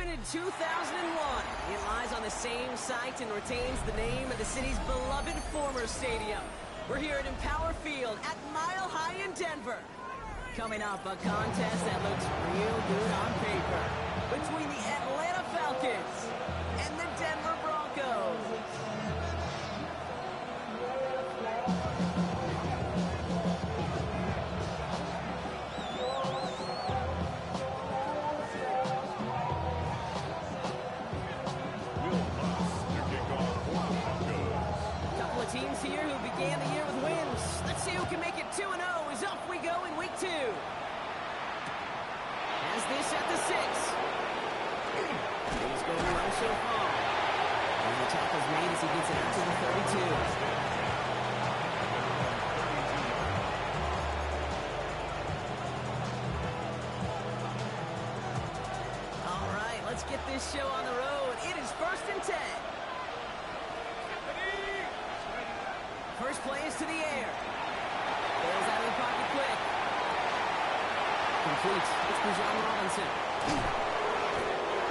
opened in 2001. It lies on the same site and retains the name of the city's beloved former stadium. We're here at Empower Field at Mile High in Denver. Coming up, a contest that looks real good on paper between the Atlanta Falcons and the Denver Broncos. Teams here who began the year with wins. Let's see who can make it 2-0 as off we go in week 2. As this at the 6. He's going well so far. And the tackle's made as he gets it out to the 32. All right, let's get this show on the road. It is 1st and 10. First play is to the air. Ball's out of the pocket quick. Complete. It's Bijan Robinson.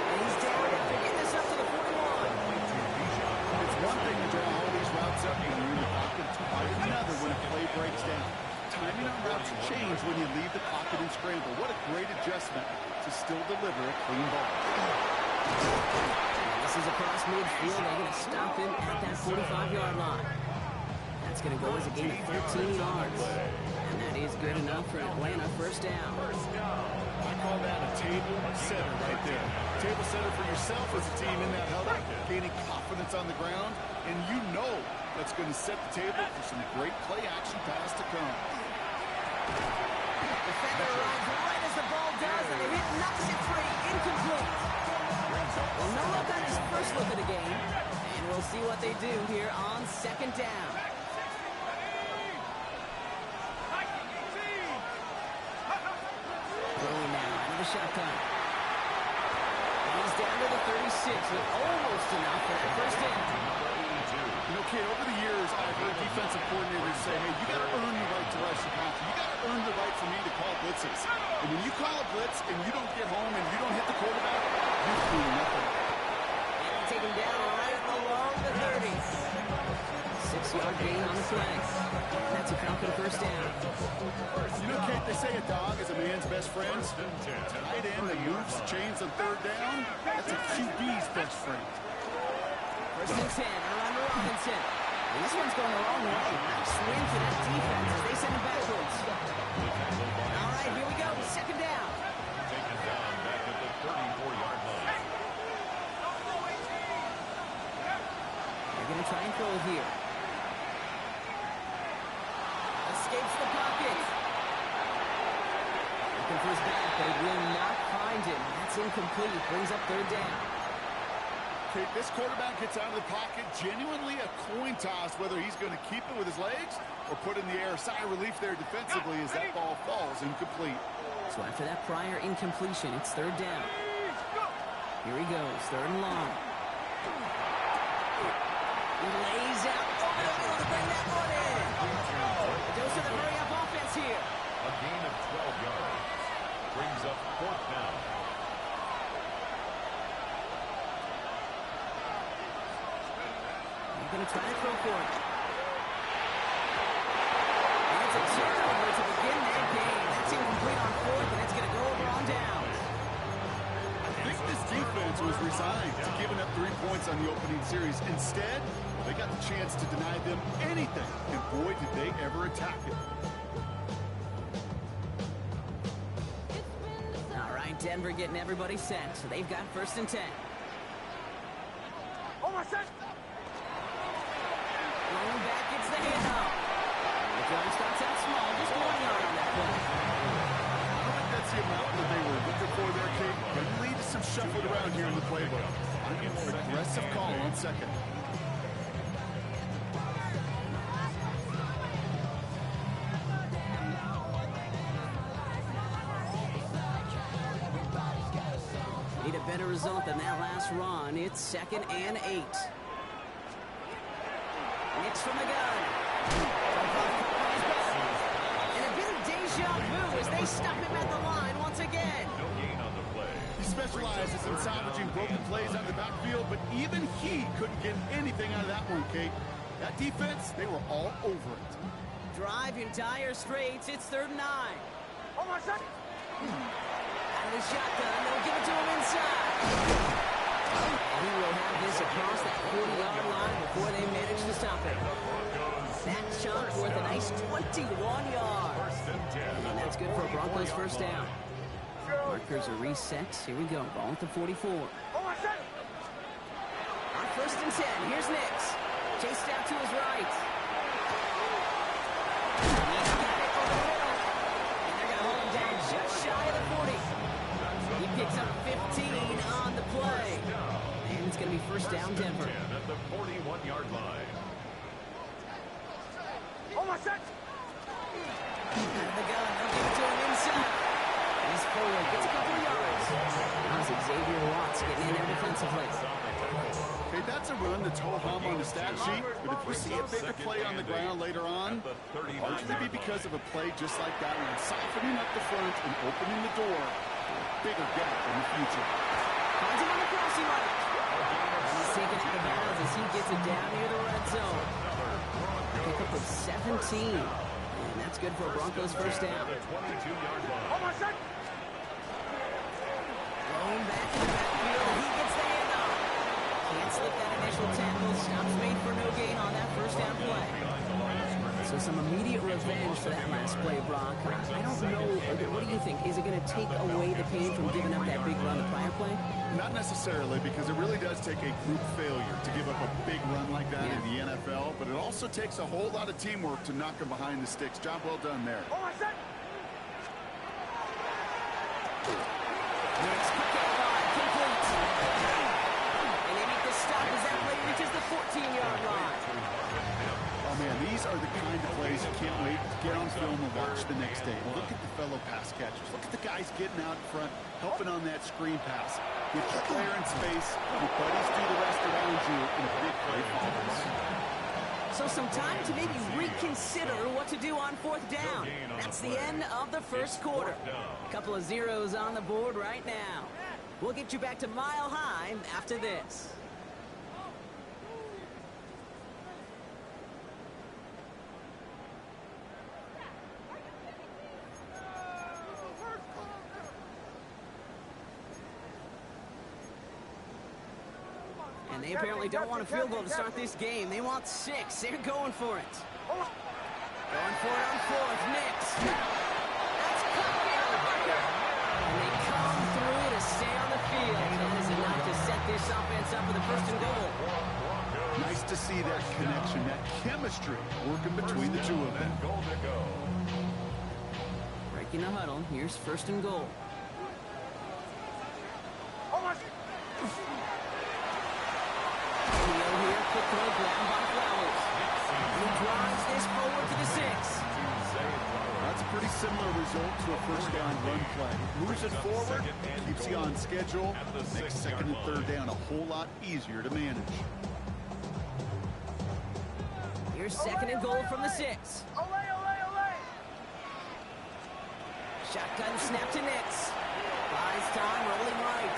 And he's down after getting this up to the 41. It's one thing to draw all these routes up and you're in the pocket. It's quite another when a play breaks down. Timing on routes change when you leave the pocket and scramble. What a great adjustment to still deliver a clean ball. And this is across midfield. They're going to stop him at that 45-yard line. It's going to go as a gain of 13 yards. And that is good enough for Atlanta first down. I call that a table setter right there. Table setter for yourself as a team in that huddle, gaining confidence on the ground, and you know that's going to set the table for some great play action pass to come. Defender arrives right as the ball does, and the hit knocks it free. Incomplete. Well, no look on his first look at the game, and we'll see what they do here on 2nd down. Throwing now into the shotgun. He's down to the 36 with almost enough for that first down. You know, kid, over the years, I've heard defensive coordinators say, hey, you got to earn the right to rush the passer. You got to earn the right for me to call blitzes. And when you call a blitz and you don't get home and you don't hit the quarterback, you're doing nothing. And take him down right along the 30. 6-yard gain on the play. That's a Falcon first down. You know, Kate, they say a dog is a man's best friend. Tight end that moves chains on 3rd down, that's a QB's best friend. 1st and 10, around to Robinson. And this one's going the wrong way. Nice win for that defense as they send him backwards. All right, here we go. 2nd down. Taken down back at the 34-yard line. They're going to try and throw it here. Escapes the pocket. Looking for his back, but he will not find him. That's incomplete. Brings up 3rd down. Okay, this quarterback gets out of the pocket, genuinely a coin toss whether he's going to keep it with his legs or put in the air. Sigh of relief there defensively as that ball falls incomplete. So after that prior incompletion, it's 3rd down. Here he goes, 3rd and long. He lays out over the middle to bring that one in. Goes to the hurry-up offense here. A gain of 12 yards. Brings up 4th down. He's going to try to throw for it. And it's a turnover to begin that game. That's incomplete on 4th, and it's going to go over on downs. I think this defense was resigned to giving up 3 points on the opening series. Instead, they got the chance to deny them anything, and boy, did they ever attack it. All right, Denver getting everybody set, so they've got 1st and 10. Oh, my son! Going back, it's the handoff. The drive starts out small, just 1 yard on that play. I don't think that's the amount that they were looking for there, Kate. But it leads to some shuffled around here in the playbook. I get more aggressive call on 2nd. Need a better result than that last run. It's 2nd and 8. Nix from the gun. And a bit of deja vu as they stop him at the line once again. No gain on the play. He specializes specializes in salvaging broken plays out of the backfield, but even he couldn't get anything out of that one, Kate. That defense, they were all over it. Drive in dire straits. It's 3rd and 9. Hold on a second. Out of the shotgun, they'll give it to him inside. He will have this across that 40-yard line before they manage to stop it. That chunk worth a nice 21 yards. And that's good for a Broncos first down. Markers are reset. Here we go. Ball at the 44. Hold on a second. On 1st and 10, here's Nix. Chased out to his right. He's got it over the middle. And they're going to hold him down just shy of the 40. He picks up 15 on the play. And it's going to be first down, Denver. At the 41-yard line. Hold on a second. Out of the gun, they'll give it to him inside. He's forward, gets a couple of yards. How's Xavier Watts getting in there defensively? Okay, that's a run that's ho-hum on the stat sheet, but if we see a bigger play on the ground later on, it'll largely be because of a play just like that one, softening up the front and opening the door for a bigger gap in the future. Finds him on the crossing right. He's taken out of bounds as he gets it down near the red zone. Pickup of 17. And that's good for a Broncos first down. 22-yard line. Hold on a second. Going back in the backfield, he gets the handoff. Can't slip that initial tackle. Stops made for no gain on that first down play. So some immediate revenge for that last play, Brock. I don't know. What do you think? Is it going to take away the pain from giving up that big run the prior play? Not necessarily, because it really does take a group failure to give up a big run like that in the NFL, but it also takes a whole lot of teamwork to knock them behind the sticks. Job well done there. Hold on a second. Next quick outside, complete. And they make the stop as that play reaches the 14-yard line. Oh, man, these are the kind of plays you can't wait to get on film and watch the next day. Look at the fellow pass catchers. Look at the guys getting out in front, helping on that screen pass. Get your player in space, your buddies do the rest around you, and a big play follows. So some time to maybe reconsider what to do on 4th down. That's the end of the first quarter. A couple of zeros on the board right now. We'll get you back to Mile High after this. And they apparently don't want a field goal to start this game. They want 6. They're going for it. Going for it on 4th. Nix. That's caught down the marker. And they come through to stay on the field. That is enough to set this offense up for the 1st and goal. Nice to see that connection, that chemistry working between the two of them. Goal to go. Breaking the huddle. Here's 1st and goal. Hold on. Here, quick throw, ground by Flowers. He drives this forward to the 6. That's a pretty similar result to a first down run play. Moves it forward, keeps you on schedule, makes 2nd and 3rd down a whole lot easier to manage. Here's 2nd and goal from the 6. Shotgun snap to Nix. Buys time, rolling right.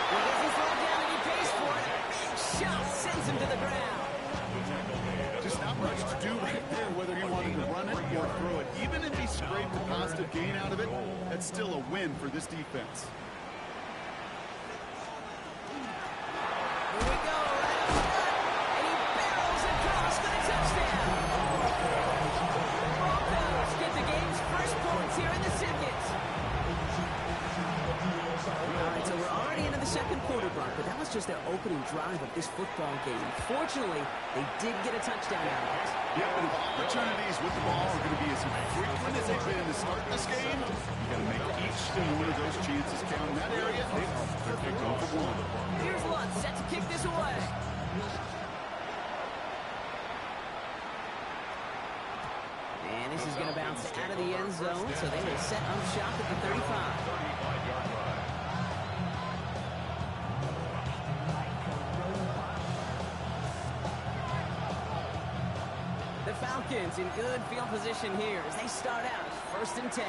He doesn't slow down and he pays for it. Big shot sends him to the ground. Just not much to do right there, whether he wanted to run it or throw it. Even if he scraped a positive gain out of it, that's still a win for this defense. Here we go, right up the gut. And he barrels across for the touchdown. The Broncos get the game's first points here in the 2nd. All right, so we're already into the 2nd quarter, Brock, but that was just their opening drive of this football game. Fortunately, they did get a touchdown out of it. Yeah, but if opportunities with the ball are going to be as frequent as they've been to start this game, you got to make each and one of those chances count. In that area, they are perfect on for 1. Here's Lutz set to kick this away. And this is going to bounce out of the end zone, so they will set up shop at the 35. 35-yard line. The Falcons in good field position here as they start out 1st and 10.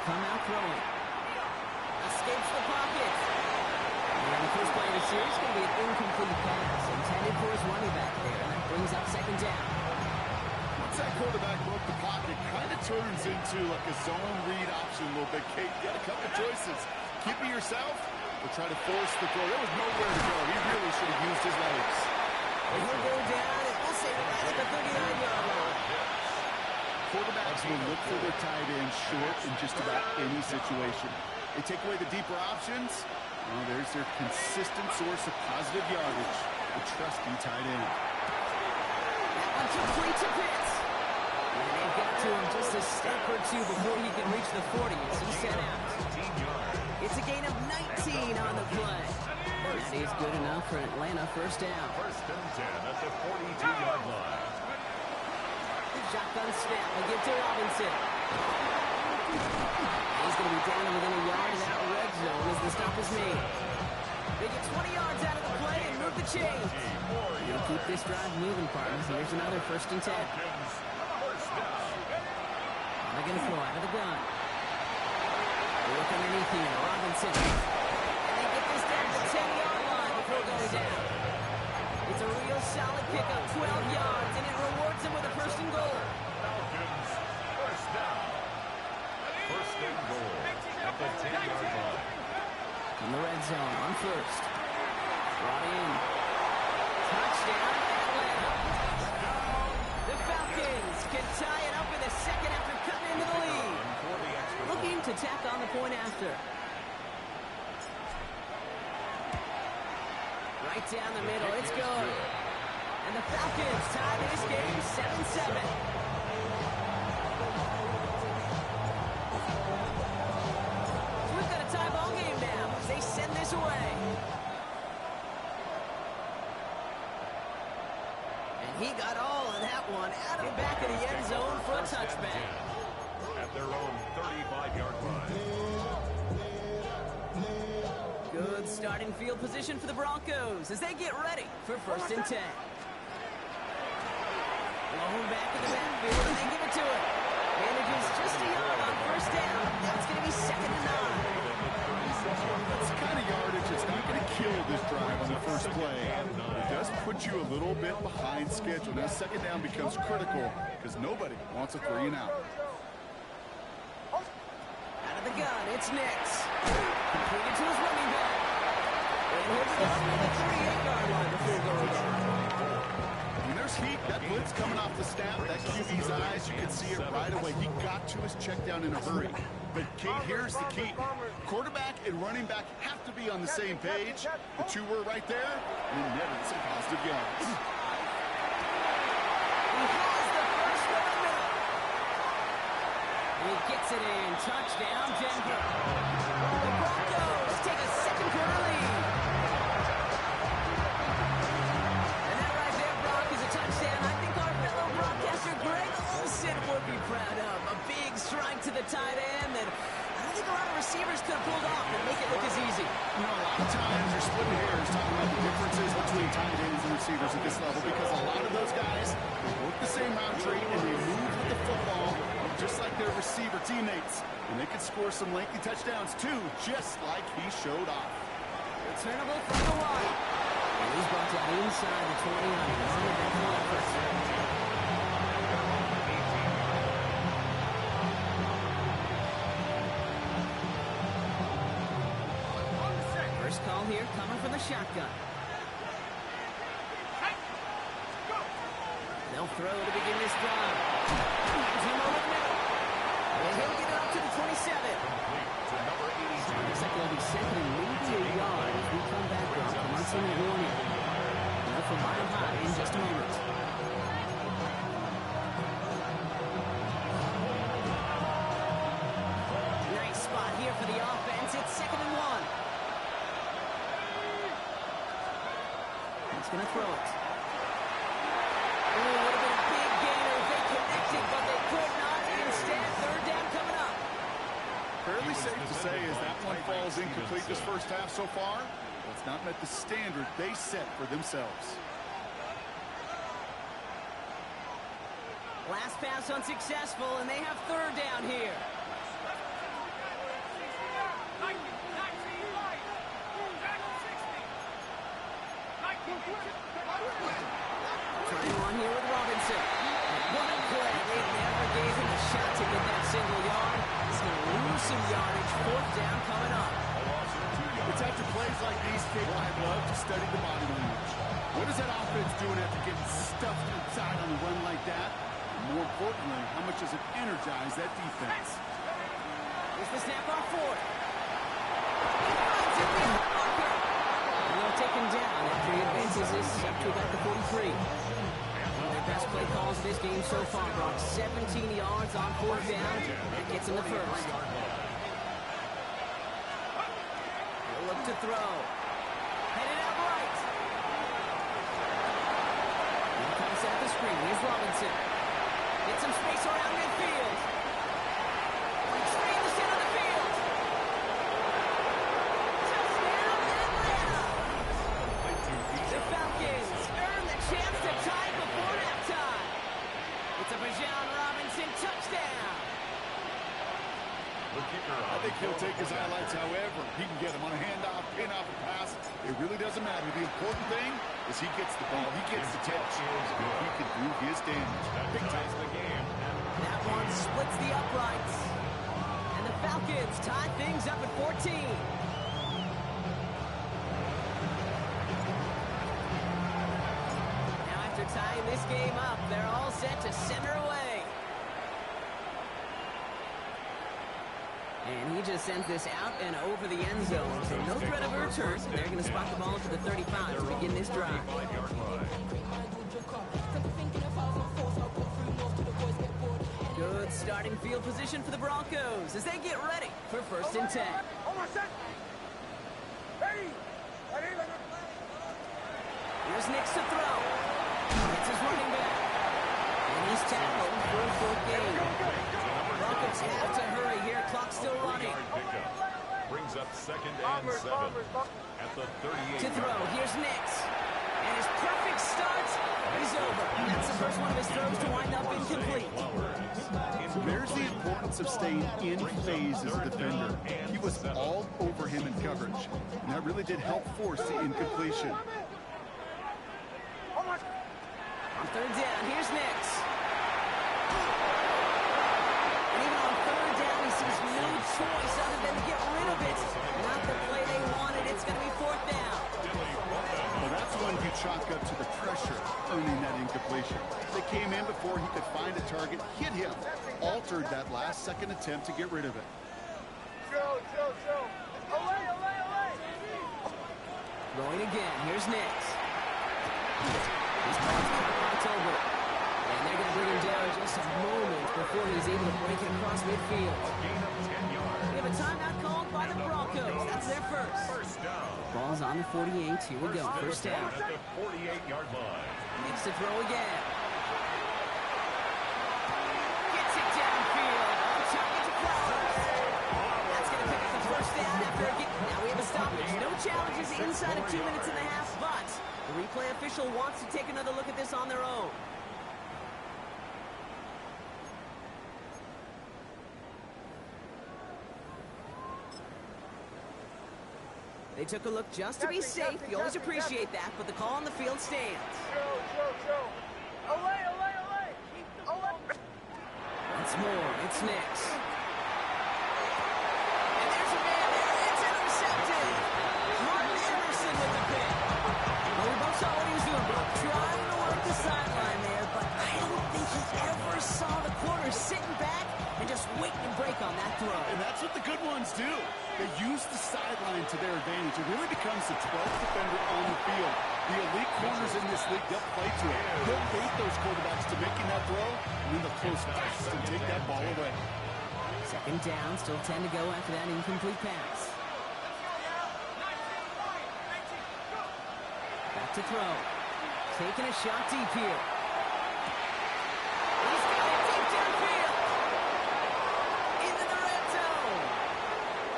come out throwing. Escapes the pocket. And the first play of the series is going to be an incomplete pass intended for his running back there. And that brings up second down. Once that quarterback broke the pocket, kind of turns into like a zone read option a little bit. Kate, you got a couple choices. Keep it yourself or try to force the throw. There was nowhere to go. He really should have used his legs. And he'll go down, and we'll say right at the 39-yard line. Quarterbacks will look for their tight end short in just about any situation. They take away the deeper options. Well, there's their consistent source of positive yardage, the trusty tight end. That one complete to Pitts. And they've got to him just a step or two before he can reach the 40 as he's sent out. It's a gain of 19 on the play. And that is good enough for an Atlanta first down. First and 10 at the 42-yard line. Shotgun snap. They give to Robinson. He's going to be down within a yard of that red zone as the stop is made. They get 20 yards out of the play and move the chains. You'll keep this drive moving, partners. Here's another first and 10. They're going to throw out of the gun. Look underneath here. Robinson. And they get this down to the 10-yard line before going down. It's a real solid pickup, 12 yards, and it rewards them with a first and goal. Falcons, first down. First and goal at the 10-yard line. In the red zone on first. Brought in. Touchdown, Atlanta. The Falcons can tie it up in the second after cutting into the lead. Looking to tack on the point after. Right down the middle, it's good. And the Falcons tie this game 7-7. We've got a tie ball game now as they send this away. And he got all of that one out of the back of the end zone for a touchback. At their own 35-yard line. Good starting field position for the Broncos as they get ready for first and 10. Blown back in the backfield and they give it to him. Manages just a yard on first down. Now it's going to be second and 9. That's the kind of yardage that's not going to kill this drive on the first play. It does put you a little bit behind schedule. Now second down becomes critical because nobody wants a 3 and out. Out of the gun, it's Nix. Completed to his running back. And he'll be up to the 38-yard line before going down. When there's heat, that blitz coming off the snap, that QB's eyes, you can see it right away. He got to his check down in a hurry. But Kate, here's the key. Quarterback and running back have to be on the same page. The two were right there, and it netted some positive yards. He has the first one in the middle. He gets it in. Touchdown, Denver. The Broncos take a second-quarter lead. And that right there, Brock, is a touchdown I think our fellow broadcaster Greg Olsen would be proud of. A big strike to the tight end that I don't think a lot of receivers could have pulled off and make it look as easy. You know, a lot of times you're splitting hairs talking about the differences between tight ends and receivers at this level because a lot of those guys, they work the same route tree and they move with the football just like their receiver teammates. And they can score some lengthy touchdowns too, just like he showed off. Returnable from the one. And he's brought down inside the 20 on a wonderful effort. First call here coming from the shotgun. They'll throw to begin this drive. And he'll get it up to the 27. Looks like they'll be second and maybe a yard as we come back from commencing the warning. Now from Mile High in just a moment. Nice spot here for the offense. It's second and 1. He's going to throw it. Oh, would have been a big gainer if they connected, but they could not. Instead, third down coming up. Fairly safe to say as that one falls incomplete this first half so far, it's not met the standard they set for themselves. Last pass unsuccessful, and they have third down here. Trying one here with Robinson. What a play. They never gave him a shot to get that single yard. He's going to lose some yardage. Fourth down coming up. It's after plays like these, Kate, I love to study the body language. What is that offense doing after getting stuffed inside on a run like that? And more importantly, how much does it energize that defense? Here's the snap on fourth. He finds it with the marker. And they'll take him down after he advances this up to about the 43. One of their best play calls of this game so far, Brock. 17 yards on fourth down. That gets him the first. He'll look to throw. Headed out right. He comes at the screen. Here's Robinson. Get some space around midfield. Breaks free in the center of the field. Touchdown, Atlanta! The Falcons earn the chance to tie before halftime. It's a Bijan Robinson touchdown. I think he'll take his highlights however he can get them on a handoff, pin off a pass. It really doesn't matter. The important thing is he gets the ball. He gets the touch. He can do his damage. Big time. That one splits the uprights. And the Falcons tie things up at 14. Now after tying this game up, they're all set to center away. And he just sends this out and over the end zone. So no threat of a return. They're going to spot the ball to the 35 to begin this drive. Good starting field position for the Broncos as they get ready for 1st and 10. Here's Nix to throw. It's his running back. And he's tackled for a full game. Broncos have to hurry here. Clock still running. Brings up 2nd and 7 at the 38. To throw. Here's Nix. And his perfect start is over. That's the first one of his throws to wind up incomplete. There's the importance of staying in phase as a defender. He was all over him in coverage, and that really did help force the incompletion. On 3rd down, here's Nix. And even on 3rd down, he sees no choice other than to get rid of it. Not the play they wanted. It's going to be 4th down. Well, that's one you chalk up to the pressure earning that incompletion. They came in before he could find a target, hit him, altered that last-second attempt to get rid of it. Throwing again. Here's Nix. He's caught over. And they're going to bring him down just a moment before he's able to break it across midfield. We have a timeout called by the Broncos. That's their first. Ball's on the 48. Here we go. 1st down. At the 48-yard line. Needs to throw again. Gets it downfield. Target to Flowers. That's going to pick up the 1st down after a get. Now we have a stoppage. No challenges inside of 2 minutes and a half, but the replay official wants to take another look at this on their own. They took a look just to be safe. You always appreciate that, but the call on the field stands. Once more, it's Nix. And there's a man there. It's intercepted. Martin Emerson with the pick. Well, we both saw what he was doing, bro. Trying to work the sideline there, but I don't think he ever saw the corner sitting back and just waiting to break on that throw. And that's what the good ones do. They use the sideline to their advantage. It really becomes the 12th defender on the field. The elite corners in this league, they'll play to it. They'll bait those quarterbacks to making that throw, and then they'll close fast and take that ball away. 2nd down, still 10 to go after that incomplete pass. Back to throw. Taking a shot deep here. He's got it deep downfield. Into the red zone.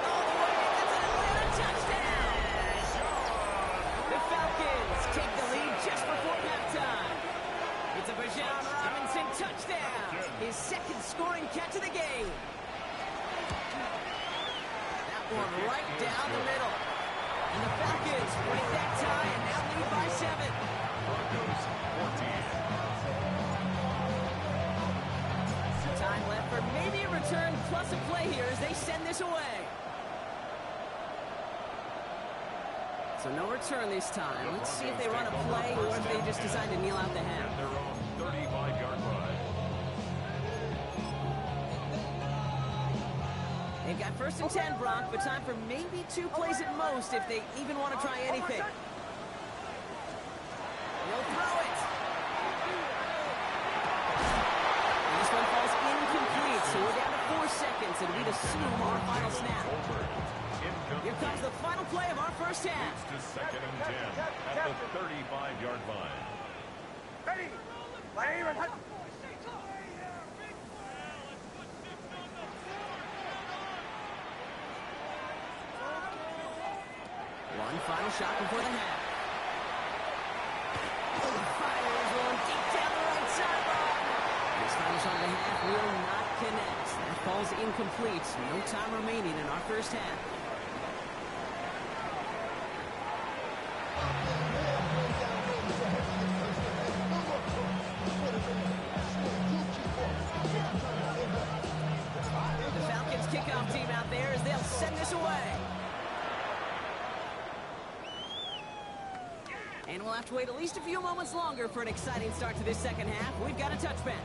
All the way. That's an Atlanta touchdown. The Falcons take the lead just before halftime. It's a Bijan Robinson touchdown. His 2nd scoring catch of the game. That one right down the middle. And the Falcons break that tie and now lead by 7. return this time. Let's see if they run a play or if they just decide to kneel out the half. At their own 35-yard line. They've got 1st and 10, Brock, but time for maybe 2 plays at most if they even want to try anything. He'll throw it. And this one falls incomplete, so we're down to 4 seconds, and we'd assume our final snap. Here comes the final play of our first half. It's to 2nd and 10 at the 35-yard line. Ready. Aim and hit. One final shot before the half. Fires one deep down the right sideline. This final shot of the half will not connect. That falls incomplete. No time remaining in our first half. The Falcons kickoff team out there as they'll send this away. And we'll have to wait at least a few moments longer for an exciting start to this second half. We've got a touchback.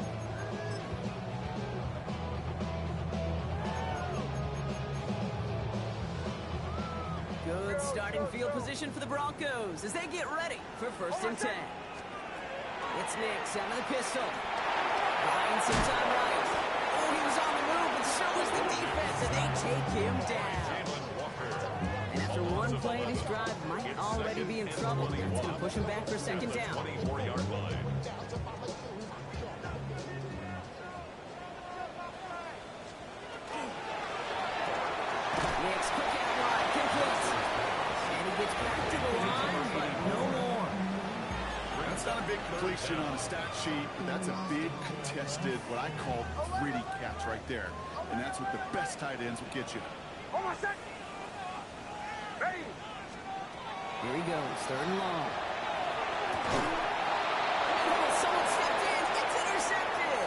Good starting field position for the Broncos as they get ready for 1st and 10. It's Nix out of the pistol. Buying some time right. Oh, he was on the move, but so was the defense, and they take him down. And after one play, this drive might already be in trouble. That's going to push him back for 2nd down. 24-yard line. Nix, quick out wide, complete. And he gets back to the line, but no more. That's not a big completion on a stat sheet. That's a big contested, what I call gritty catch right there. And that's what the best tight ends will get you. Almost set. Ready. Here he goes, 3rd and long. Oh, someone stepped in. It's intercepted.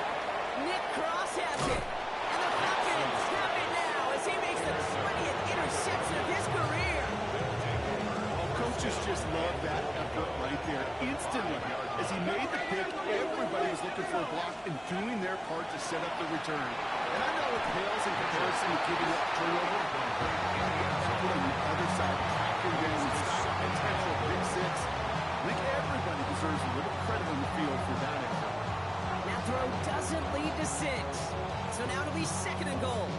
Nick Cross has it. And the Falcons have it now as he makes the 20th interception of his career. Oh, coaches just love that effort right there. Instantly, as he made the pick, everybody was looking for a block and doing their part to set up the return. And I know it pales in comparison to giving up turnover. On the other side, tracking down and stop a potential big 6. I think everybody deserves a little credit on the field for that effort. That throw doesn't lead to 6. So now it'll be 2nd and goal.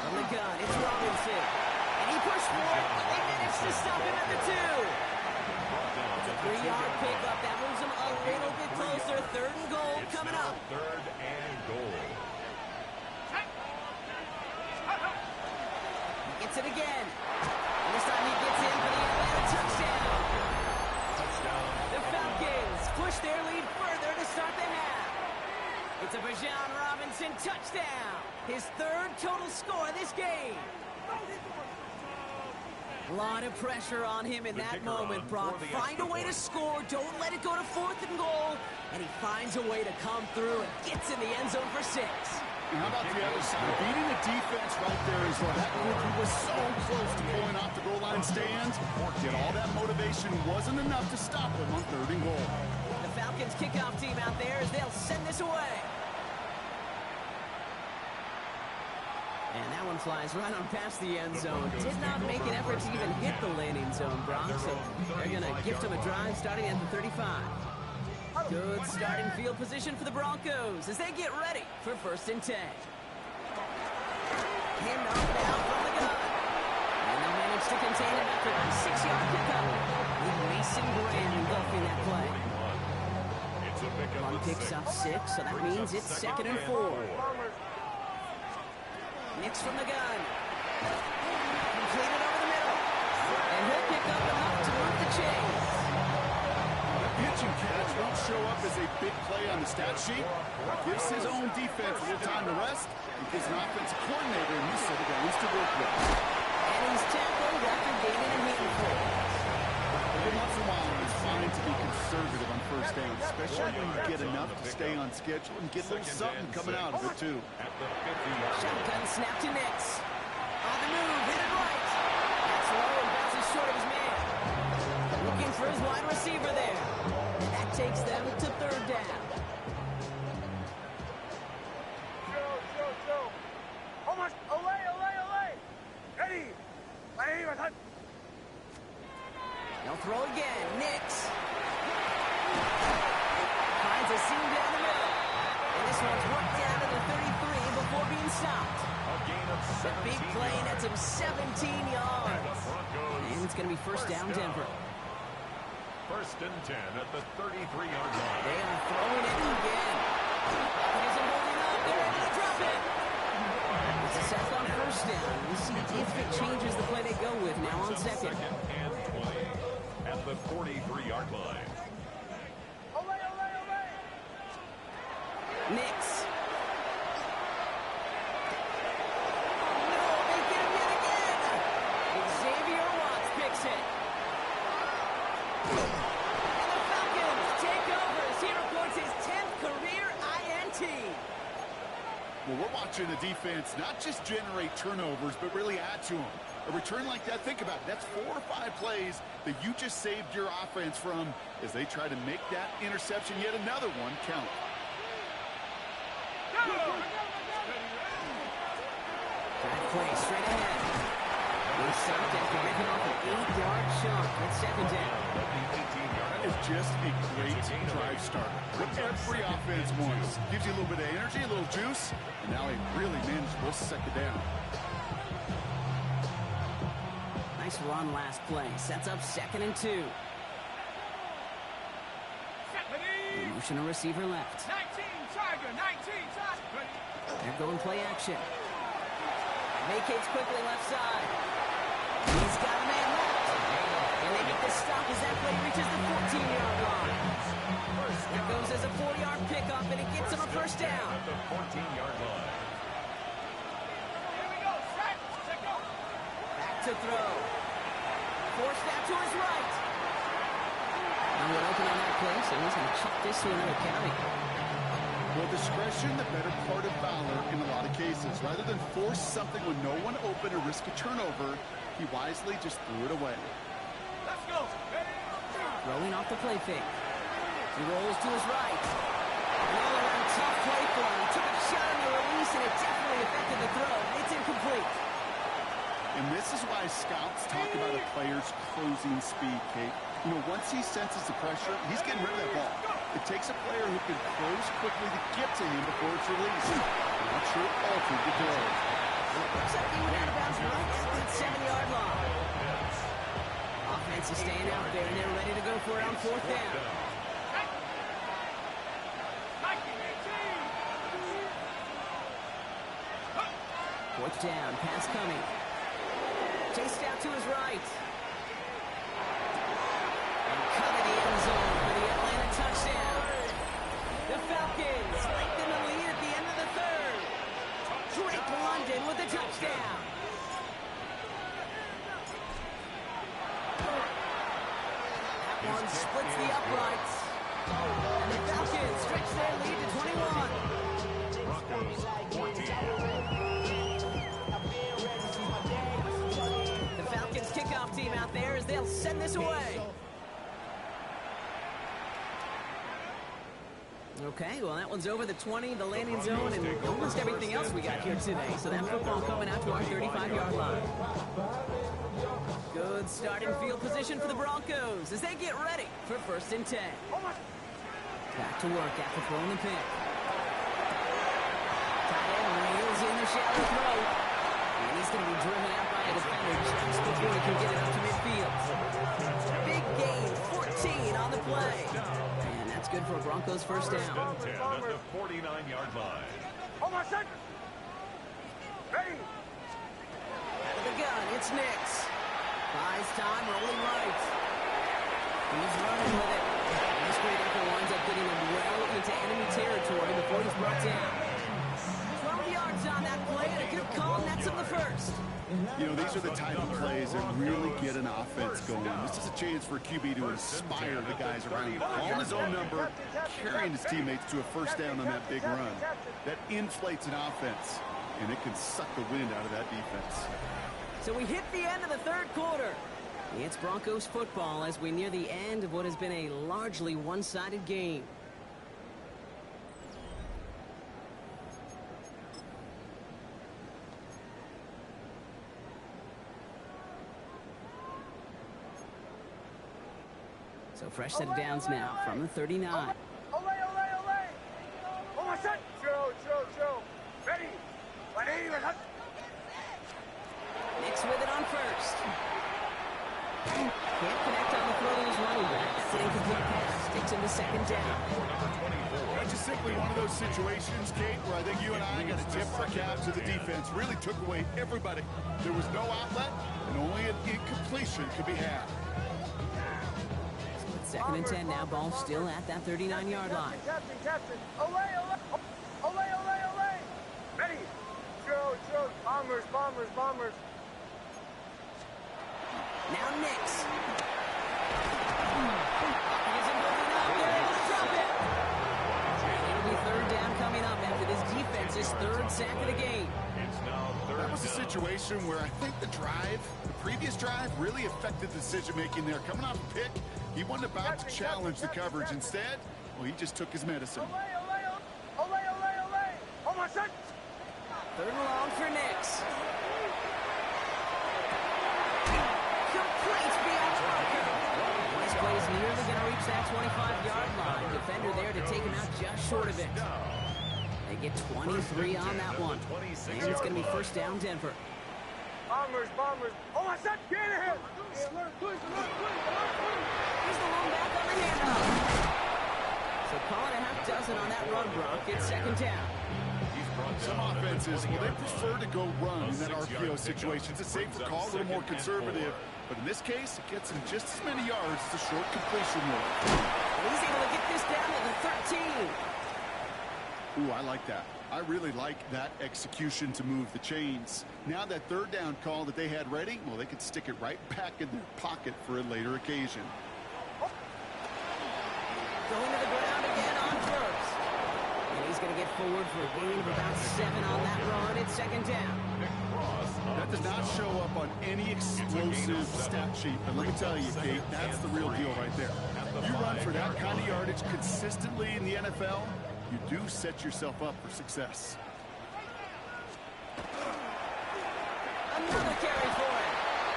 From the gun, it's Robinson. And he pushed for it. They managed to stop him at the 2. It's a 3-yard pickup. That moves him a little bit closer. 3rd and goal coming up. 3rd and goal. He gets it again. And this time he gets in for the Atlanta touchdown. The Falcons push their lead further to start the half. It's a Bijan Robinson touchdown. His 3rd total score of this game. A lot of pressure on him in that moment, Brock. Find a way to score. Don't let it go to 4th and goal. And he finds a way to come through and gets in the end zone for 6. And how about the other side? Beating the defense right there is what that group who was so close to pulling off the goal line stand. Yet all that motivation wasn't enough to stop him on 3rd and goal. The Falcons kickoff team out there as they'll send this away. And that one flies right on past the end zone. Did not make an effort to even hit the landing zone, Brock. So they're going to gift him a drive starting at the 35. Good starting field position for the Broncos as they get ready for 1st and 10. Hand off now from the gun. And they manage to contain him after a 6-yard pickup. With Mason Graham engulfing that play. One picks up 6, so that means it's 2nd and 4. Nix from the gun. Completed over the middle. And he'll pick up enough to move the chains. Pitch and catch won't show up as a big play on the stat sheet. Gives his own defense a little time to rest. He gives an offensive coordinator a new set of downs to work with. And he's tackled after gaining a handful. The Every once in a while, it's fine to be conservative on first down, especially when you get enough to stay on schedule and get a little something coming out of it, too. At the 50-yard line. Shotgun snap to Nix. On the move, hit it right. That's low and bounces short of his man. Looking for his wide receiver there. And that takes them to third down. Show. Almost. Olay. Ready. Aim and hunt. They'll throw again. Nix. Finds a seam down the middle. And this one's worked down to the 33 before being stopped. A gain of The 17 big play nets him 17 yards. Broncos. And it's going to be first down Denver. First and 10 at the 33-yard line. They are throwing it again. He isn't holding up. They're ready to drop it. It's a sack on first down. We'll see if it changes the play they go with now on second. Second and 20 at the 43-yard line. Olay. Nix. No, they get him yet again. Xavier Watts picks it. And the Falcons take over as he reports his 10th career INT. Well, we're watching the defense not just generate turnovers, but really add to them. A return like that, think about it. That's 4 or 5 plays that you just saved your offense from as they try to make that interception, yet another one, count. That play straight ahead. They stopped after breaking off an 8-yard chunk. It's second down. That is just a great drive starter. What every offense wants. Gives you a little bit of energy, a little juice, and now a really manageable second down. Nice run last play. Sets up second and 2. Motion a receiver left. 19 Tiger. They're going play action. Vacates quickly left side. He's got a man left. And they get the stop as that play reaches the 14-yard line. That goes as a 40-yard pickup, and it gets him a first down. At the 14-yard line. Back to throw. Forced out to his right. And we'll open on that play, so he's going to chuck this to another county. Well, discretion, the better part of valor in a lot of cases. Rather than force something when no one open or risk a turnover, he wisely just threw it away. Let's go. Throwing off the play fake. He rolls to his right. An all-around tough play for him. Took a shot on the release, and it definitely affected the throw. It's incomplete. And this is why scouts talk about a player's closing speed, Kate. You know, once he senses the pressure, he's getting rid of that ball. It takes a player who can close quickly to get to him before it's released. Not sure it altered the throw. Looks like he went out of bounds right at the 7-yard line. Offense is staying out there, and they're ready to go for it on fourth down. Fourth down, pass coming. Chased out to his right. And cut in the end zone for the Atlanta touchdown. The Falcons lengthen the lead at the end of the third. Drake London with the touchdown. That one splits the uprights. And the Falcons stretch their lead to 21. Broncos 14. The Falcons kickoff team out there as they'll send this away. Okay, well, that one's over the 20, the landing zone, and almost everything else we got here today. So that football coming out to our 35-yard line. Good starting field position for the Broncos as they get ready for first and 10. Back to work after throwing the pick. Tight end reels in the shallow throw. And he's going to be driven out by a defender just before he can get it up to midfield. Big gain, 14 on the play. And that's good for a Broncos first down. First and 10 at the 49-yard line. Hold on, set. Ready. Out of the gun, it's Nix. Buys time, rolling right. He's running with it. This great effort winds up getting him well into enemy territory before he's brought down. 12 yards on that play, and a good call nets him the first. You know, these are the type of plays that really get an offense going. This is a chance for a QB to inspire the guys around him. Calling his own number, carrying his teammates to a first down on that big run. That inflates an offense, and it can suck the wind out of that defense. So we hit the end of the third quarter. It's Broncos football as we near the end of what has been a largely one-sided game. So fresh set of downs now from the 39. Ole, ole, ole. Oh, my son. Joe. Ready. Nix with it on first. Can't connect on the throw to his running back. That's an incomplete pass. Takes him to second down. That's just simply one of those situations, Kate, where I think you and I got to tip our cap to the defense. Really took away everybody. There was no outlet, and only an incompletion could be had. Second and 10 now. Ball still at that 39-yard line. Captain. Ole. Ready. Joe. Bombers. Now Nix. Isn't moving up. They're able to drop it. And it'll be third down coming up after this defense's third sack of the game. That was a situation where I think the previous drive, really affected decision-making there. Coming off a pick, he wasn't about to challenge the coverage. Instead, well, he just took his medicine. Ole. Oh, my son. Third and long for Nix. Complete beyond Broncos. This play is nearly going to reach that 25-yard line. Defender there to take him out just short of it. They get 23 on that one. And it's going to be first down Denver. Bombers. Oh, my son. Get ahead. Here's the long back on the handoff. So call it a half dozen on that run, Brock. It's second down. Some offenses, well, they prefer to go run in that RPO situation. It's a safer call, a little more conservative. But in this case, it gets him just as many yards as a short completion will. He's able to get this down to the 13. Ooh, I like that. I really like that execution to move the chains. Now that third down call that they had ready, well, they could stick it right back in their pocket for a later occasion. Going to the ground again on first. And he's going to get forward for a gain of about 7 on that run. It's second down. That does not show up on any explosive stat sheet. But let me tell you, Kate, that's the real deal right there. You run for that kind of yardage consistently in the NFL, you do set yourself up for success. Another carry for him.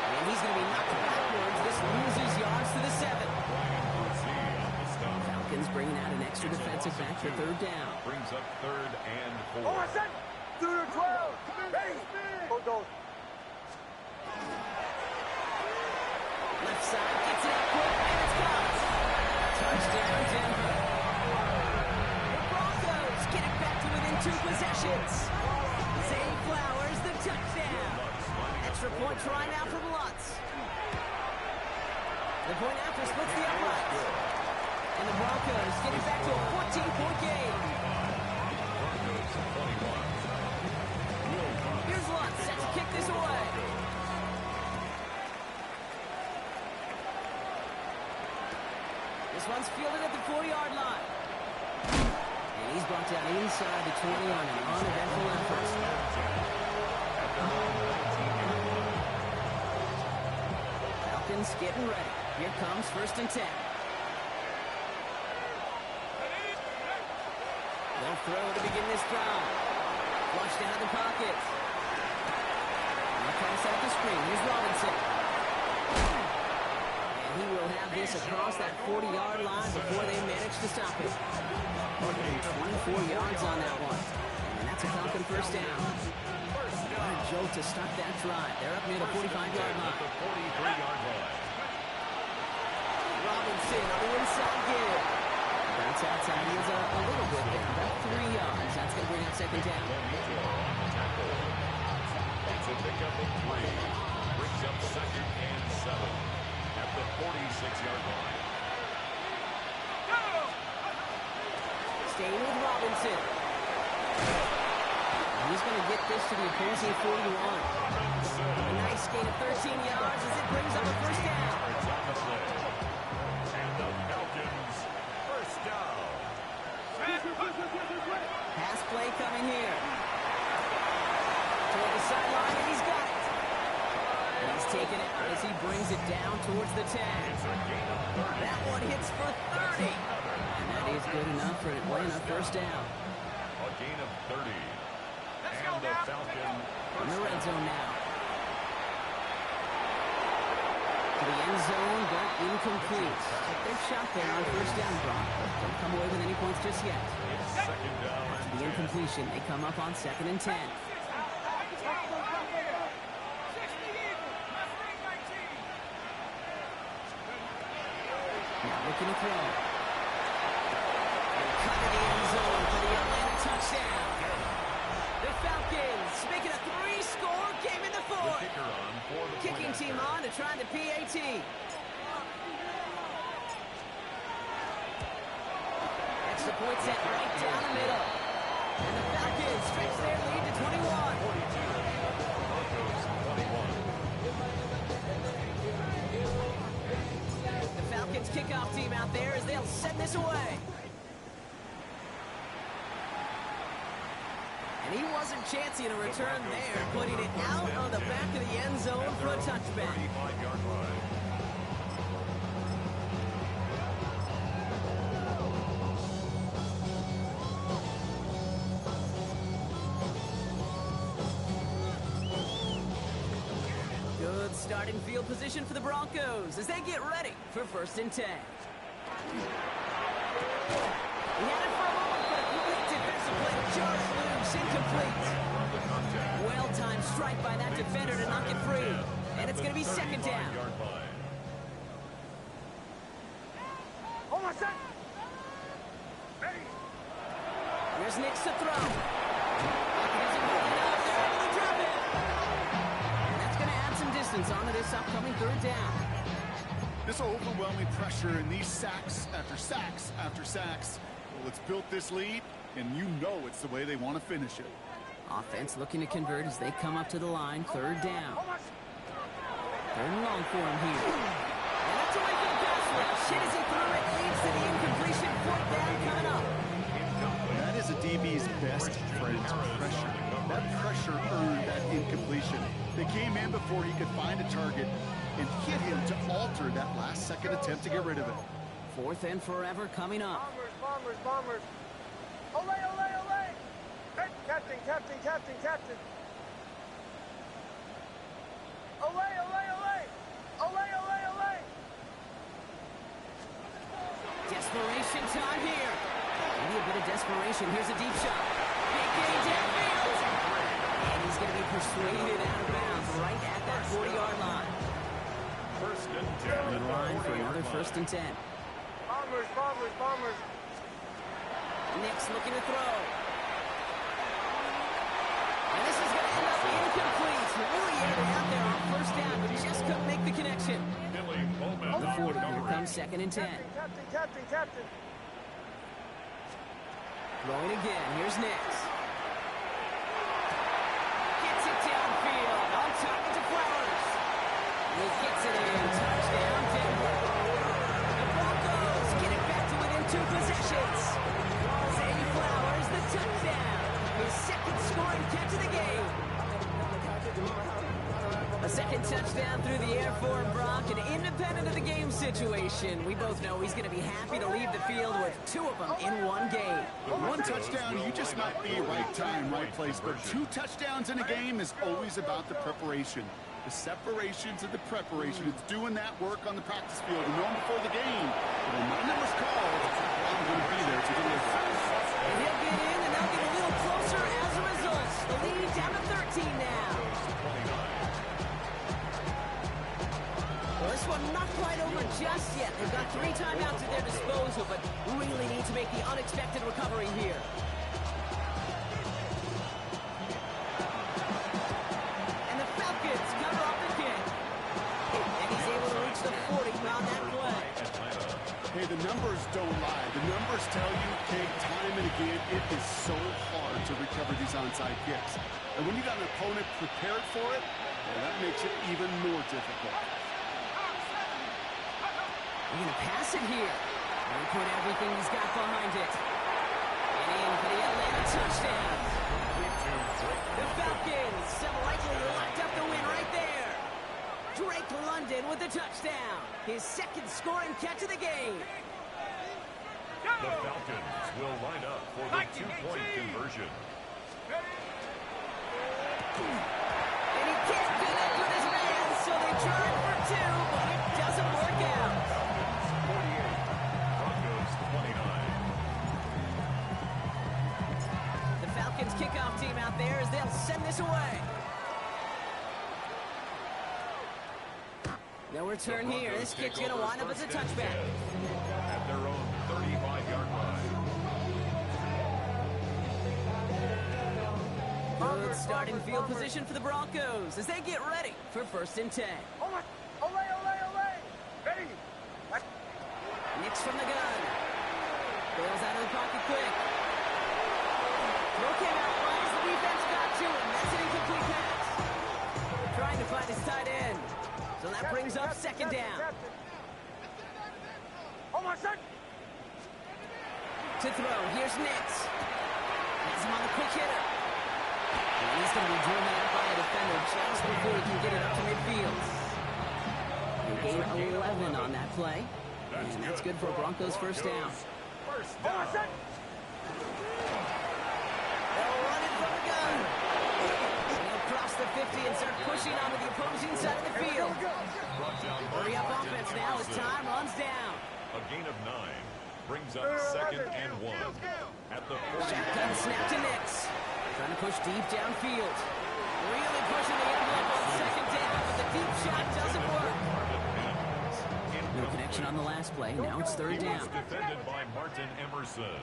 And he's going to be knocked backwards. This loses yards to the 7. Falcons bringing out an extra defensive back for third down. Brings up third and 4. Oh, I said 2 to 12. Ready. Go. Left side gets it out quick, and it's caught. Touchdown, Denver. The Broncos get it back to within 2 possessions. Zay Flowers, the touchdown. Extra point try now from Lutz. The point after splits the uprights. And the Broncos get it back to a 14-point game. Here's Lutz, set to kick this away. This one's fielded at the 4-yard line. And he's brought down inside the 20 on an uneventful effort. Falcons getting ready. Here comes first and 10. They'll throw to begin this drive. Flushed out of the pocket. Now trying to set up the screen. Here's Robinson. And he will have this across that 40-yard line before they manage to stop it. 24 yards on that one. And that's a Falcon first down. What a jolt to start that drive. They're up near the 45-yard line. Robinson on the inside give. Bounce outside. He is a little bit there. About 3 yards. That's going to bring up second down. It's a pickup of 3. Brings up second and 7 at the 46-yard line. Staying with Robinson. He's going to get this to the opposing 41. Nice gain of 13 yards as it brings up a first down. Yards on the play. And the Falcons first down. Pass play coming here. Toward the sideline, and he's got it. He's taking it as he brings it down towards the 10. That one hits for 30. And that is good enough for it winning a first down. A gain of 30. And the Falcons In the red zone now. To the end zone, but incomplete. Took their shot there on first down, Brock, but don't come away with any points just yet. It's second down. After the incompletion, they come up on 2nd and 10. Now looking to throw. They cut in the end zone for the Atlanta touchdown. The Falcons make it a 3-score game in the The fourth. kicker on for the Kicking point team after. on to try the PAT. Extra point set right down the middle. And the Falcons stretch their lead to 21. 42. Broncos 21. The Falcons kickoff team out there as they'll send this away. And he wasn't chancing a return there, putting it out on the back of the end zone for a touchback. 35-yard line. Good starting field position for the Broncos as they get ready for 1st and 10. He had it for a moment, but a quick defensive play to charge loose, incomplete. The contact. Well-timed strike by that defender to knock it free. And it's going to be 2nd down. 35-yard line. Hold on, set. Ready. Here's Nix to throw. Pocket isn't moving up. They're able to drop it. And that's going to add some distance onto this upcoming 3rd down. This overwhelming pressure and these sacks after sacks after sacks. Well, it's built this lead, and you know it's the way they want to finish it. Offense looking to convert as they come up to the line. 3rd down. 3rd and long for him here. And that's away from the pass rush. Hit as he threw it. Leads to the incompletion. 4th down coming up. That is a DB's best friend, pressure. That pressure earned that incompletion. They came in before he could find a target and hit him to alter that last-second attempt to get rid of it. 4th and forever coming up. Bombers, bombers, bombers. Olay, olay, olay. Hey, captain, captain, captain, captain. Olay, olay, olay. Olay, olay, olay. Desperation time here. Maybe a bit of desperation. Here's a deep shot. Big game downfield. And he's going to be persuaded out of bounds right at that 40-yard line. 1st and 10. In line for another 1st and 10. Bombers, bombers, bombers. Nix looking to throw. And this is going to end up incomplete. Really aimed out there on 1st down, but just couldn't make the connection. Billy Bowman. The 40. Here comes 2nd and 10. Captain, captain, captain. Throwing again. Here's Nix. Gets it downfield. On target to Flowers. He gets it in. Touchdown, Denver. The Broncos get it back to within 2 possessions. Zay Flowers, the touchdown. His 2nd scoring catch of the game. A 2nd touchdown through the air for Brock, and independent of the game situation, we both know he's going to be happy to leave the field with 2 of them in one game. One touchdown, you just might be right time, right place, but 2 touchdowns in a game is always about the preparation. The separation to the preparation. It's doing that work on the practice field and knowing before the game. But when my number's called, I'm going to be there to deliver. And he'll get in, and they'll get a little closer as a result. The lead down to 13 now. Well, this one not quite over just yet. They've got 3 timeouts at their disposal, but really need to make the unexpected recovery here. And the Falcons cover up the kick. And he's able to reach the 40 on that play. Hey, the numbers don't lie. The numbers tell you, Kate, time and again, it is so hard to recover these onside kicks. And when you got an opponent prepared for it, well, that makes it even more difficult. We're going to pass it here. He'll put everything he's got behind it. And in for the Atlanta touchdown. The Falcons have likely locked up the win right there. Drake London with the touchdown. His second scoring catch of the game. The Falcons will line up for the two-point conversion. And he can't connect with his man, so they try for two, but it doesn't work out. 48, Broncos 29. The Falcons kickoff team out there as they'll send this away. No return here. This kick's going to wind up as a touchback. At their own 35-yard line. Good starting field position for the Broncos as they get ready for 1st and 10. Ole, ole, ole. Ready. Nix from the gun. Bails out of the pocket quick. Throw came out right as the defense got to him. That's an incomplete pass. Trying to find his tight end. So that brings up 2nd down. Hold on, son. To throw, here's Nix. Has him on the quick hitter. And he's going to be driven out by a defender just before he can get it up to midfield. They gain 11 on that play. And that's good for a Broncos first down. First Hold on, down. son. They'll run it from the gun. They'll cross the 50 and start pushing onto the opposing side of the field. Brought down by Hurry up Martin offense now as Emerson. time runs down. A gain of 9 brings up 2nd and 1 at the 40. Shotgun snap to Nix. Trying to push deep downfield. Really pushing the envelope on 2nd down, but the deep shot doesn't work. No connection on the last play. Now it's 3rd He was down. defended by Martin Emerson.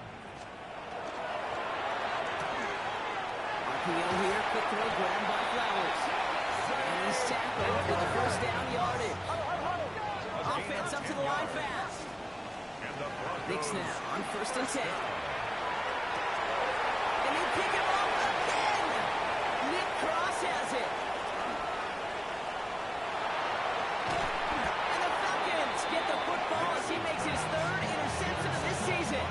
RPO here. Quick throw grabbed by Flowers. And he's tackled for the 1st down yardage. Offense up to the line fast. And the Broncos Nix now on 1st and 10. And they pick him off again. Nick Cross has it. And the Falcons get the football as he makes his 3rd interception of this season.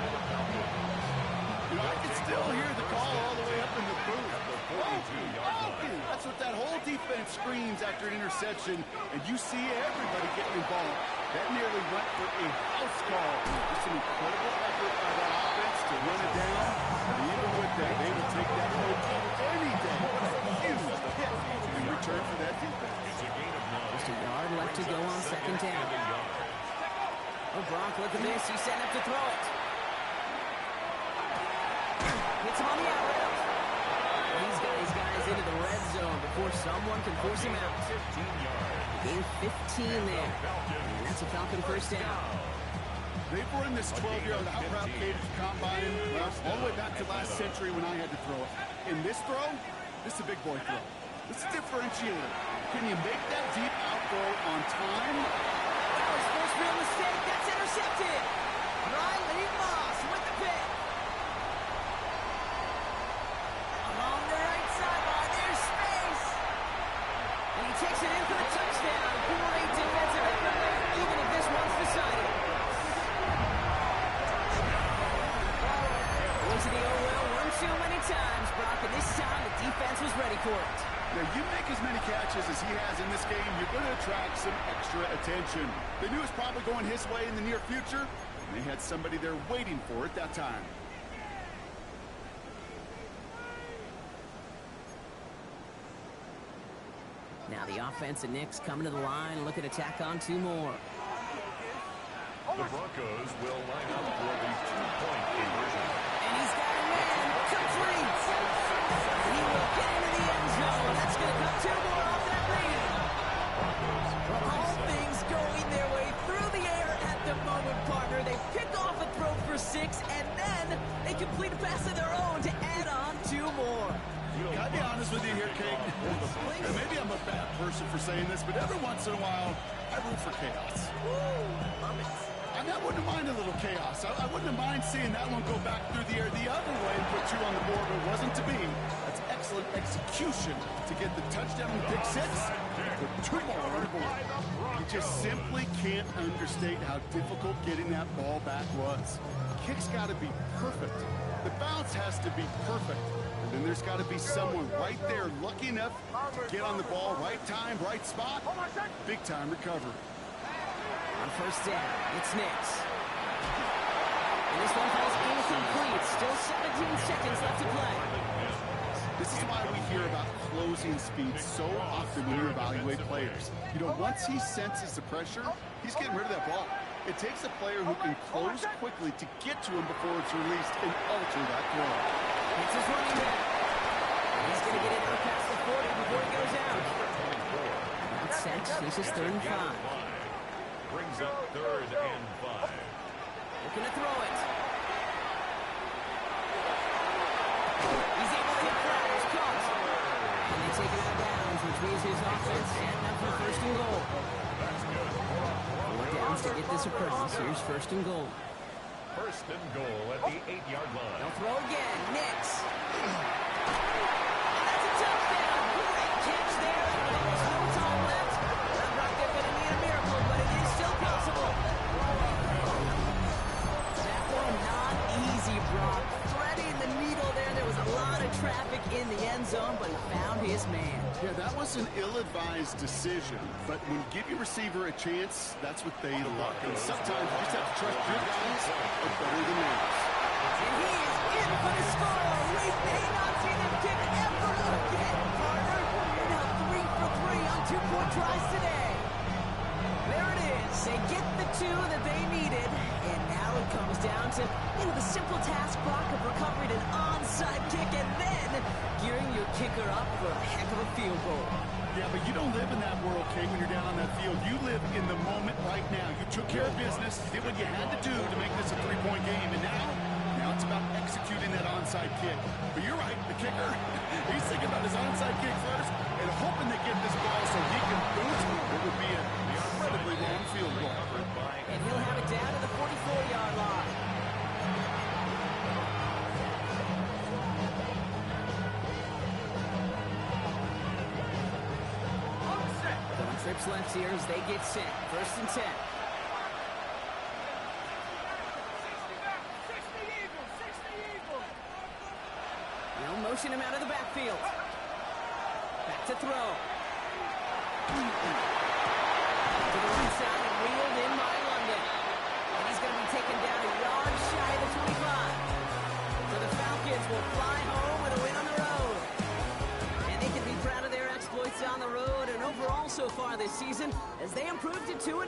You know, I can still hear the call all the way up in the booth. 42-yard line. That's what that whole defense screams after an interception, and you see everybody getting involved. That nearly went for a house call. Just an incredible effort by that offense to run it down. And even with that, they will take that OT any day. Huge hit in return for that defense. It's a gain of 9. Just a yard left to go on 2nd down. And a yard. Oh, Gronk, look at this. He's setting up to throw it. Hits him on the out route. He's got his guys into the red zone before someone can force him out. 15 yards. Gain 15 there. And that's a Falcon 1st down. They've run this 12-yard out route cadence combine all the way back to last century when I had to throw it. In this throw, this is a big boy throw. This is a differentiator. Can you make that deep out throw on time? That was first real mistake. That's intercepted. Riley Moss with the pick. Along the right sideline, there's space. And he takes it in for the touchdown. Great defensive effort there, even if this one's decided. Boys of the O-well one too many times, Brock, and this time the defense was ready for it. Now, you make as many catches as he has in this game, you're going to attract some extra attention. They knew it was probably going his way in the near future, and they had somebody there waiting for it that time. Now the offense and Knicks coming to the line, looking to tack on 2 more. The Broncos will line up for the 2-point conversion. And he's got a man, complete. He will get into the end zone. That's going to cut 2 more off that lead. All things going their way through the air at the moment, partner. They pick off a throw for 6, and then they complete a pass of their own to add on 2 more. Can I be honest with you here, Kate? And maybe I'm a bad person for saying this, but every once in a while, I root for chaos. Woo, love it. I wouldn't mind a little chaos. I wouldn't mind seeing that one go back through the air the other way and put 2 on the board, but it wasn't to be. That's excellent execution to get the touchdown and pick 6. Put 2 more on the board. You just simply can't understate how difficult getting that ball back was. Kick's got to be perfect. The bounce has to be perfect. And then there's got to be someone right there lucky enough to get on the ball, right time, right spot. Big time recovery. On first down, it's Nix. And this one falls incomplete. Still 17 seconds left to play. This is why we hear about closing speed so often when you evaluate players. You know, once he senses the pressure, he's getting rid of that ball. It takes a player who can close quickly to get to him before it's released and alter that throw. It's his running back. He's going to get it out past the 40 before he goes out. That's set. This is 3rd and 5. Brings up 3rd and 5. Looking to throw it. He's able to hit Flowers. Caught. And they take it out of bounds, which means his offense heading up for 1st and goal. 4 downs to get this across. Here's 1st and goal. 1st and goal at the 8-yard line. They'll throw again. Nix. That's a touchdown. Great catch there. Almost no time left. Not right there going to need a miracle, but it is still possible. That one not easy, Brock. Threading the needle there. There was a lot of traffic in the end zone, but he found his man. Yeah, that was an ill-advised decision, but when you give your receiver a chance, that's what they love. And sometimes you just have to trust your guys are better than theirs. And he is in for the score. We may not see them kick ever again, Carter. Now 3 for 3 on 2-point tries today. There it is. They get the 2 that they needed, and now it comes down to the simple task block of recovering an onside kick and then gearing your kicker up for a heck of a field goal. Yeah, but you don't live in that world, Kate, when you're down on that field. You live in the moment right now. You took care of business, did what you had to do to make this a 3-point game, and now it's about executing that onside kick. But you're right, the kicker, he's thinking about his onside kick first and hoping they get this ball so he can boot. It would be an incredibly long field goal. And he'll have it down to the 44-yard line. Trips left here as they get set. 1st and 10. They'll motion him out of the backfield. Back to throw. To the right side and wheeled in by London. And he's going to be taken down a yard shy of the 25. So the Falcons will fly home with a win on the road. And they can be proud of their exploits on the road and overall so far this season as they improved to 2-0.